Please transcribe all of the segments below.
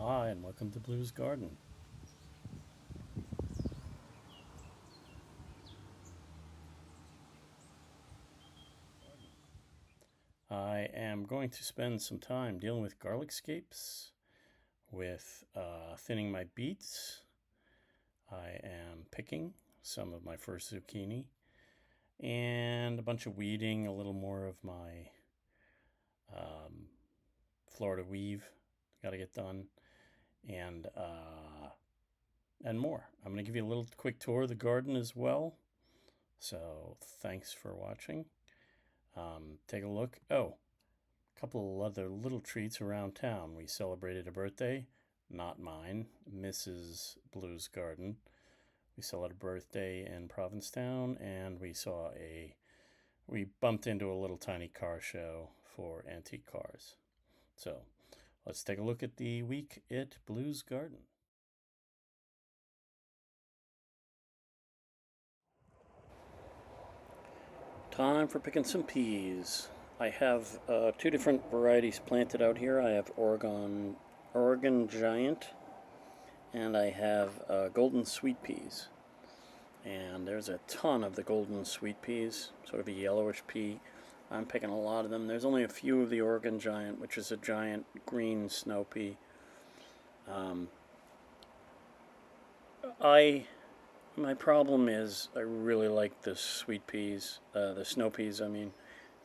Hi, and welcome to Blue's Garden. I am going to spend some time dealing with garlic scapes, with thinning my beets. I am picking some of my first zucchini, and a bunch of weeding, a little more of my um, Florida weave. Got to get done, and more. I'm going to give you a little quick tour of the garden as well. So thanks for watching. Take a look. Oh, couple of other little treats around town. We celebrated a birthday, not mine, Mrs. Blue's Garden. We celebrated a birthday in Provincetown, and we bumped into a little tiny car show for antique cars. So let's take a look at the week at Blue's Garden. Time for picking some peas. I have two different varieties planted out here. I have Oregon Giant, and I have golden sweet peas. And there's a ton of the golden sweet peas, sort of a yellowish pea. I'm picking a lot of them. There's only a few of the Oregon Giant, which is a giant green snow pea. My problem is I really like the sweet peas, the snow peas, I mean,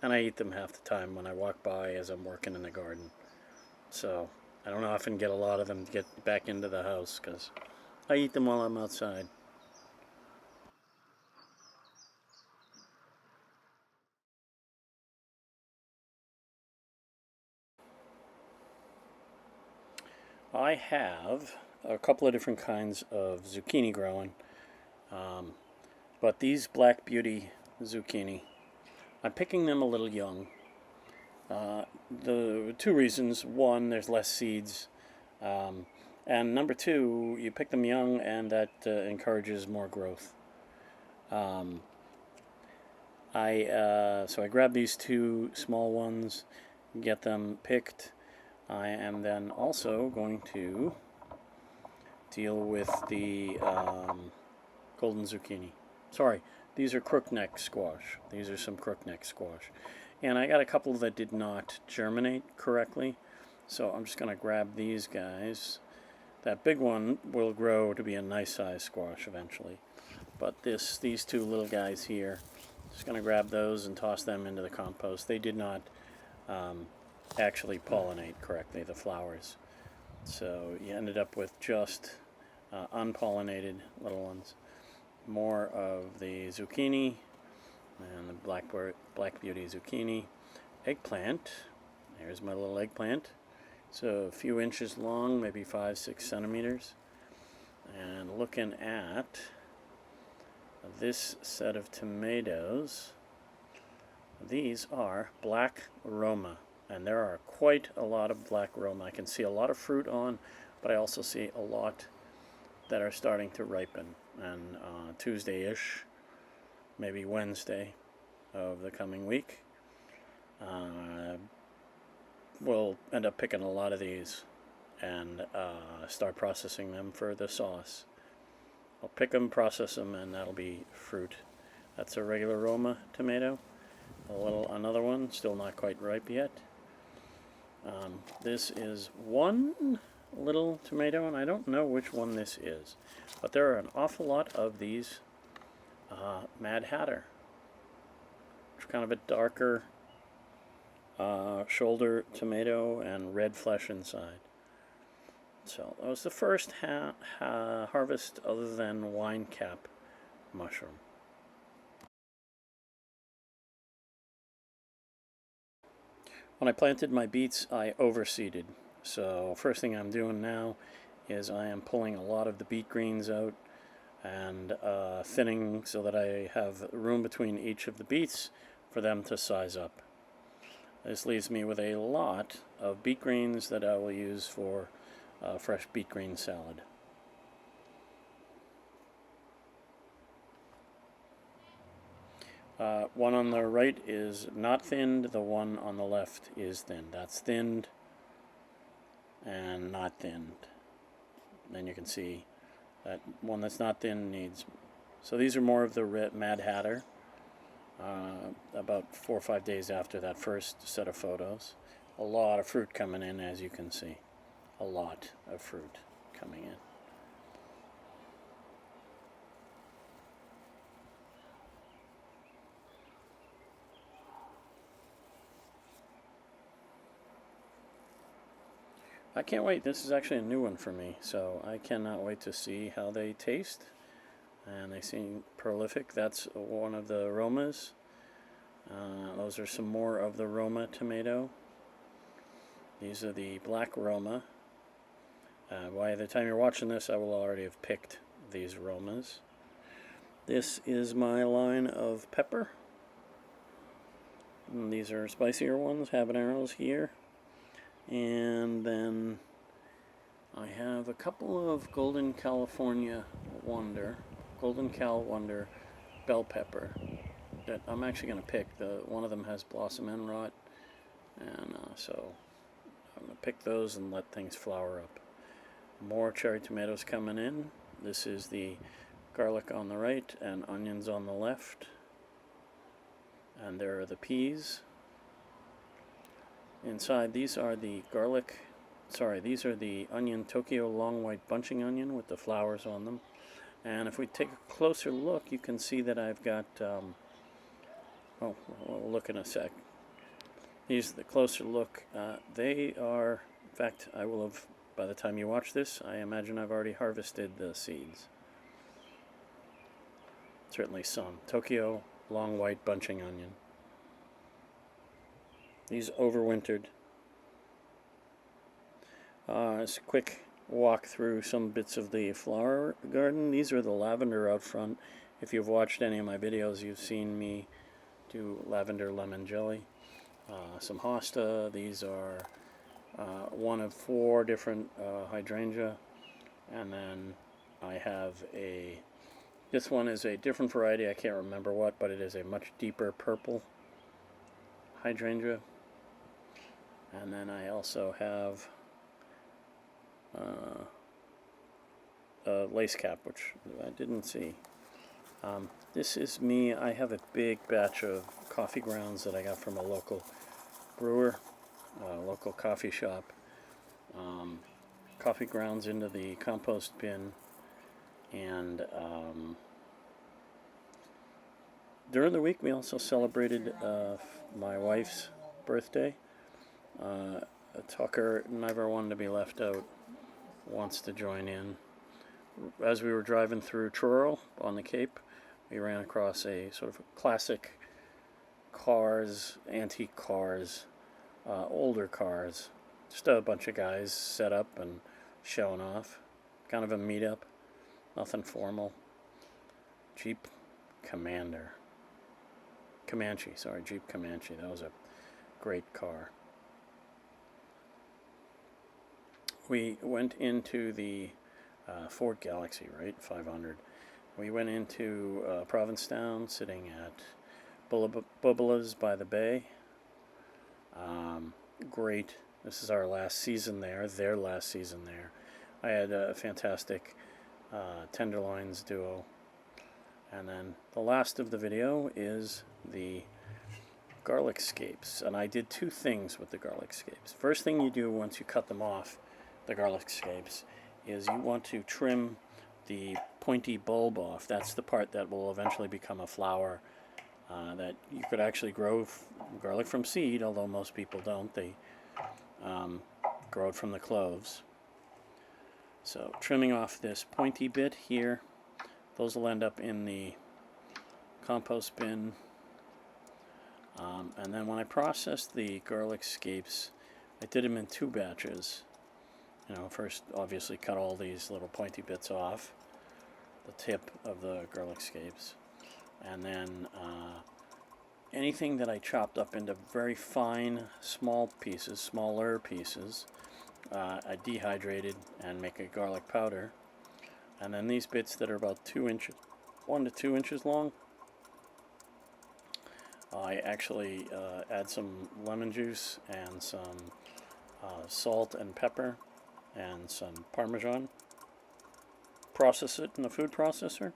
and I eat them half the time when I walk by as I'm working in the garden. So I don't often get a lot of them to get back into the house because I eat them while I'm outside. I have a couple of different kinds of zucchini growing, um, but these Black Beauty zucchini, I'm picking them a little young. The two reasons: one, there's less seeds, um, and number two, you pick them young, and that encourages more growth. Um, I grabbed these two small ones, get them picked. I am then also going to deal with the golden zucchini. Sorry, these are crookneck squash. These are some crookneck squash. And I got a couple that did not germinate correctly, so I'm just going to grab these guys. That big one will grow to be a nice size squash eventually. But these two little guys here, just going to grab those and toss them into the compost. They did not actually pollinate correctly, the flowers. So you ended up with just unpollinated little ones. More of the zucchini and the Black Beauty zucchini. Eggplant. There's my little eggplant. So a few inches long, maybe 5-6 centimeters. And looking at this set of tomatoes, these are Black Roma. And there are quite a lot of Black Roma. I can see a lot of fruit on, but I also see a lot that are starting to ripen. And Tuesday-ish, maybe Wednesday of the coming week, we'll end up picking a lot of these and start processing them for the sauce. I'll pick them, process them, and that'll be fruit. That's a regular Roma tomato. Another one, still not quite ripe yet. This is one little tomato, and I don't know which one this is, but there are an awful lot of these Mad Hatter. It's kind of a darker shoulder tomato and red flesh inside. So that was the first harvest other than wine cap mushroom. When I planted my beets, I overseeded. So first thing I'm doing now is I am pulling a lot of the beet greens out and thinning so that I have room between each of the beets for them to size up. This leaves me with a lot of beet greens that I will use for fresh beet green salad. One on the right is not thinned, the one on the left is thinned. That's thinned. and not thinned. Then you can see that one that's not thin needs. So these are more of the Mad Hatter. About 4 or 5 days after that first set of photos. A lot of fruit coming in, as you can see. A lot of fruit coming in. I can't wait. This is actually a new one for me, so I cannot wait to see how they taste. And they seem prolific. That's one of the aromas. Those are some more of the Roma tomato. These are the black Roma. By the time you're watching this, I will already have picked these Romas. This is my line of pepper. And these are spicier ones, habaneros here. And then I have a couple of Golden Cal Wonder bell pepper that I'm actually going to pick. One of them has blossom end rot, and so I'm going to pick those and let things flower up. More cherry tomatoes coming in. This is the garlic on the right and onions on the left. And there are the peas. Inside, these are the these are the onion, Tokyo long white bunching onion with the flowers on them. And if we take a closer look, you can see that I've got, we'll look in a sec. These are the closer look. They are, in fact, I will have, by the time you watch this, I imagine I've already harvested the seeds. Certainly some. Tokyo long white bunching onion. These overwintered. It's a quick walk through some bits of the flower garden. These are the lavender out front. If you've watched any of my videos, you've seen me do lavender lemon jelly. Some hosta. These are one of 4 different hydrangea. And then I have this one is a different variety. I can't remember what, but it is a much deeper purple hydrangea. And then I also have a lace cap, which I didn't see. This is me. I have a big batch of coffee grounds that I got from a local brewer, a local coffee shop. Coffee grounds into the compost bin, and during the week we also celebrated my wife's birthday. Tucker never wanted to be left out, wants to join in. As we were driving through Truro on the Cape, we ran across a sort of classic cars, antique cars, older cars. Just a bunch of guys set up and showing off. Kind of a meetup. Nothing formal. Jeep Comanche. Jeep Comanche. That was a great car. We went into the Ford Galaxy, right? 500. We went into Provincetown, sitting at Bubbala's by the bay. Great. This is our last season there, their last season there. I had a fantastic tenderloins duo. And then the last of the video is the garlic scapes. And I did 2 things with the garlic scapes. First thing you do once you cut them off, the garlic scapes, is you want to trim the pointy bulb off. That's the part that will eventually become a flower that you could actually grow garlic from seed, although most people don't. They grow it from the cloves. So trimming off this pointy bit here, those will end up in the compost bin. And then when I processed the garlic scapes, I did them in 2 batches. First obviously cut all these little pointy bits off the tip of the garlic scapes, and then anything that I chopped up into very fine, smaller pieces, I dehydrated and make a garlic powder. And then these bits that are about 1 to 2 inches long, I actually add some lemon juice and some salt and pepper, and some Parmesan. Process it in the food processor.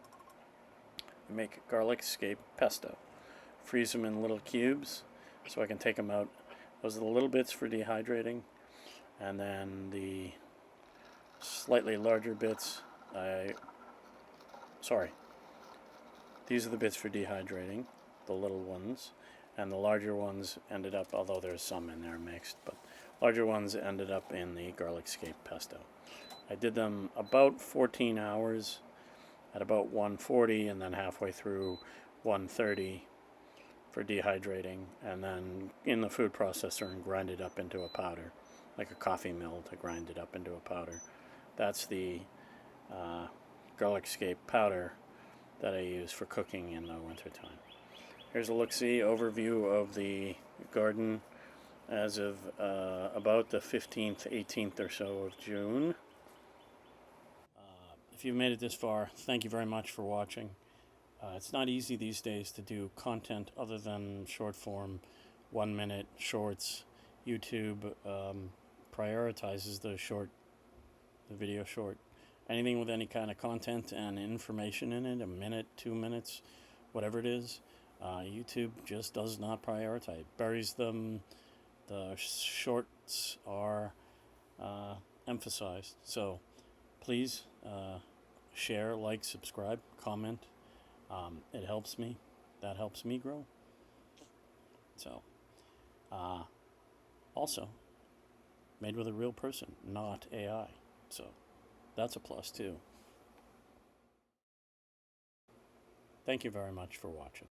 Make garlic scape pesto. Freeze them in little cubes so I can take them out. Those are the little bits for dehydrating, and then the slightly larger bits, these are the bits for dehydrating, the little ones, and the larger ones ended up, although there's some in there mixed, but larger ones ended up in the garlic scape pesto. I did them about 14 hours at about 140, and then halfway through 130 for dehydrating, and then in the food processor and grind it up into a powder, like a coffee mill to grind it up into a powder. That's the garlic scape powder that I use for cooking in the wintertime. Here's a look-see overview of the garden as of about the 15th, 18th or so of June. If you've made it this far, thank you very much for watching. It's not easy these days to do content other than short form, 1 minute shorts. YouTube prioritizes the video short. Anything with any kind of content and information in it, a minute, 2 minutes, whatever it is, YouTube just does not prioritize. It buries them. The shorts are emphasized. So please share, like, subscribe, comment. It helps me. That helps me grow. So, also, made with a real person, not AI. So, that's a plus too. Thank you very much for watching.